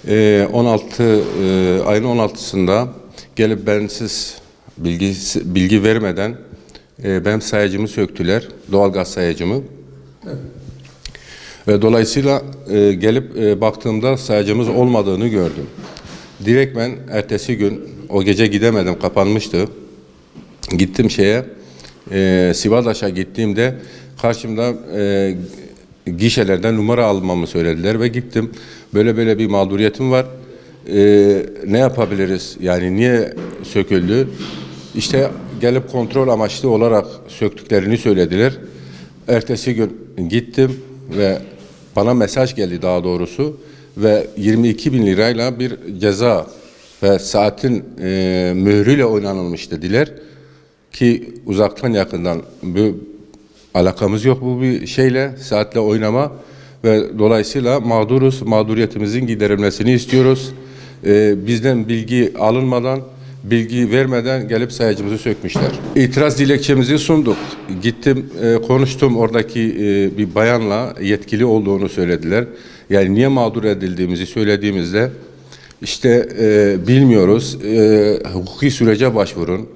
Ayın 16'sında gelip bensiz bilgi vermeden benim sayacımı söktüler, doğalgaz sayacımı. Evet. Ve dolayısıyla gelip baktığımda sayacımız olmadığını gördüm. Direkt ben ertesi gün, o gece gidemedim, kapanmıştı. Gittim Sivadaş'a gittiğimde karşımda gişelerden numara almamı söylediler ve gittim. Böyle bir mağduriyetim var. Ne yapabiliriz? Yani niye söküldü? İşte gelip kontrol amaçlı olarak söktüklerini söylediler. Ertesi gün gittim ve bana mesaj geldi daha doğrusu ve 22.000 lirayla bir ceza ve saatin mührüyle oynanılmış dediler ki uzaktan yakından bu alakamız yok bu bir şeyle, saatle oynama ve dolayısıyla mağduruz, mağduriyetimizin giderilmesini istiyoruz. Bizden bilgi alınmadan, bilgi vermeden gelip sayacımızı sökmüşler. İtiraz dilekçemizi sunduk. Gittim, konuştum oradaki bir bayanla, yetkili olduğunu söylediler. Yani niye mağdur edildiğimizi söylediğimizde işte bilmiyoruz, hukuki sürece başvurun.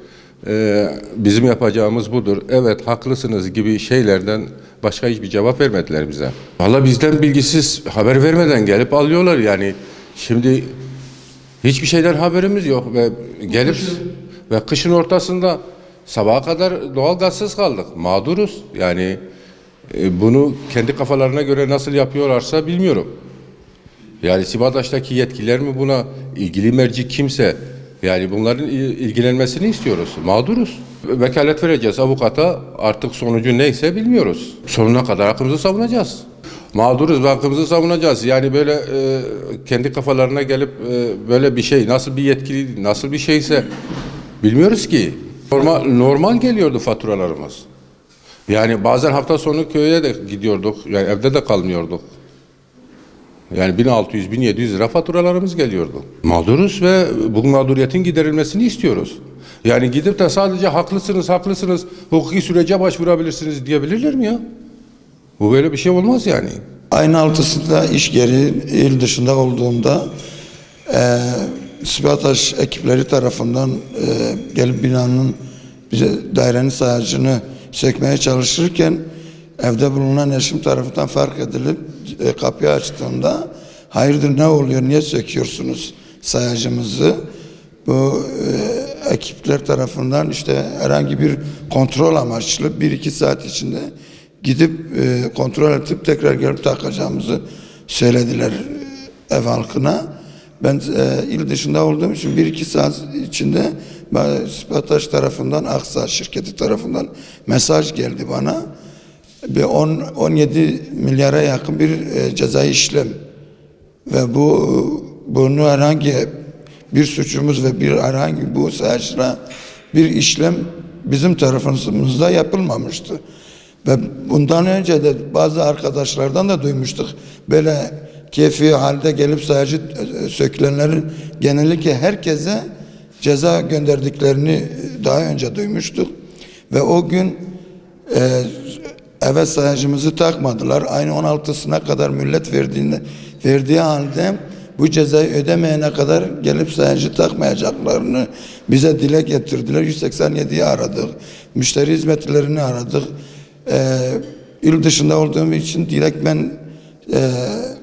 Bizim yapacağımız budur. Evet haklısınız gibi şeylerden başka hiçbir cevap vermediler bize. Vallahi bizden bilgisiz, haber vermeden gelip alıyorlar yani. Şimdi hiçbir şeyden haberimiz yok ve gelip ve kışın ortasında sabaha kadar doğalgazsız kaldık. Mağduruz. Yani bunu kendi kafalarına göre nasıl yapıyorlarsa bilmiyorum. Yani Sivadaş'taki yetkililer mi buna, ilgili merci kimse, yani bunların ilgilenmesini istiyoruz. Mağduruz. Vekalet vereceğiz avukata, artık sonucu neyse bilmiyoruz. Sonuna kadar hakkımızı savunacağız. Mağduruz ve hakkımızı savunacağız. Yani böyle kendi kafalarına gelip böyle bir şey, nasıl bir yetkili, nasıl bir şeyse bilmiyoruz ki. Normal geliyordu faturalarımız. Yani bazen hafta sonu köye de gidiyorduk, yani evde de kalmıyorduk. Yani 1600-1700 lira faturalarımız geliyordu. Mağduruz ve bu mağduriyetin giderilmesini istiyoruz. Yani gidip de sadece haklısınız, hukuki sürece başvurabilirsiniz diyebilirler mi ya? Bu böyle bir şey olmaz yani. Ayın 6'sında iş geri il dışında olduğumda Sivadaş ekipleri tarafından gelip binanın bize dairenin sayacını sökmeye çalışırken evde bulunan eşim tarafından fark edilip kapıyı açtığında hayırdır ne oluyor, niye söküyorsunuz sayacımızı? Bu ekipler tarafından işte herhangi bir kontrol amaçlı 1-2 saat içinde gidip kontrol edip tekrar gelip takacağımızı söylediler ev halkına. Ben il dışında olduğum için 1-2 saat içinde Sivadaş tarafından, Aksa şirketi tarafından mesaj geldi bana. 17 milyara yakın bir cezai işlem ve bunu herhangi bir suçumuz ve herhangi bu sayacına bir işlem bizim tarafımızda yapılmamıştı. Ve bundan önce de bazı arkadaşlardan da duymuştuk. Böyle keyfi halde gelip sayacı sökülenlerin genellikle herkese ceza gönderdiklerini daha önce duymuştuk. Ve o gün eve sayacımızı takmadılar. Aynı 16'sına kadar mühlet verdiği halde bu cezayı ödemeyene kadar gelip sayacı takmayacaklarını bize dile getirdiler. 187'yi aradık. Müşteri hizmetlerini aradık. İl dışında olduğum için direkt ben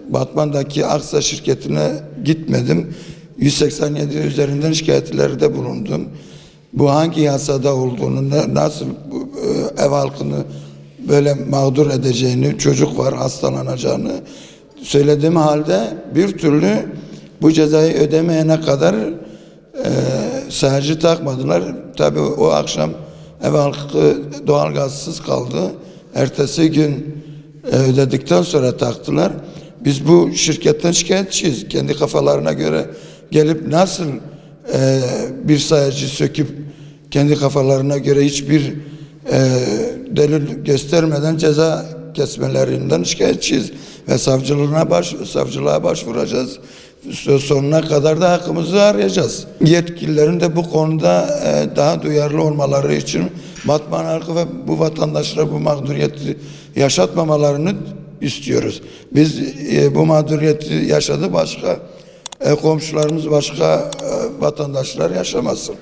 Batman'daki Aksa şirketine gitmedim. 187 üzerinden şikayetlerde bulundum. Bu hangi yasada olduğunu, nasıl ev halkını böyle mağdur edeceğini, çocuk var hastalanacağını söylediğim halde bir türlü bu cezayı ödemeyene kadar sayacı takmadılar. Tabii o akşam ev halkı doğalgazsız kaldı. Ertesi gün ödedikten sonra taktılar. Biz bu şirketten şikayetçiyiz. Kendi kafalarına göre gelip nasıl bir sayacı söküp kendi kafalarına göre hiçbir delil göstermeden ceza kesmelerinden şikayetçiyiz ve savcılığa başvuracağız. Sonuna kadar da hakkımızı arayacağız. Yetkililerin de bu konuda daha duyarlı olmaları için Batman halkı ve bu vatandaşlara bu mağduriyeti yaşatmamalarını istiyoruz. Biz bu mağduriyeti yaşadı başka Komşularımız başka vatandaşlar yaşamasın.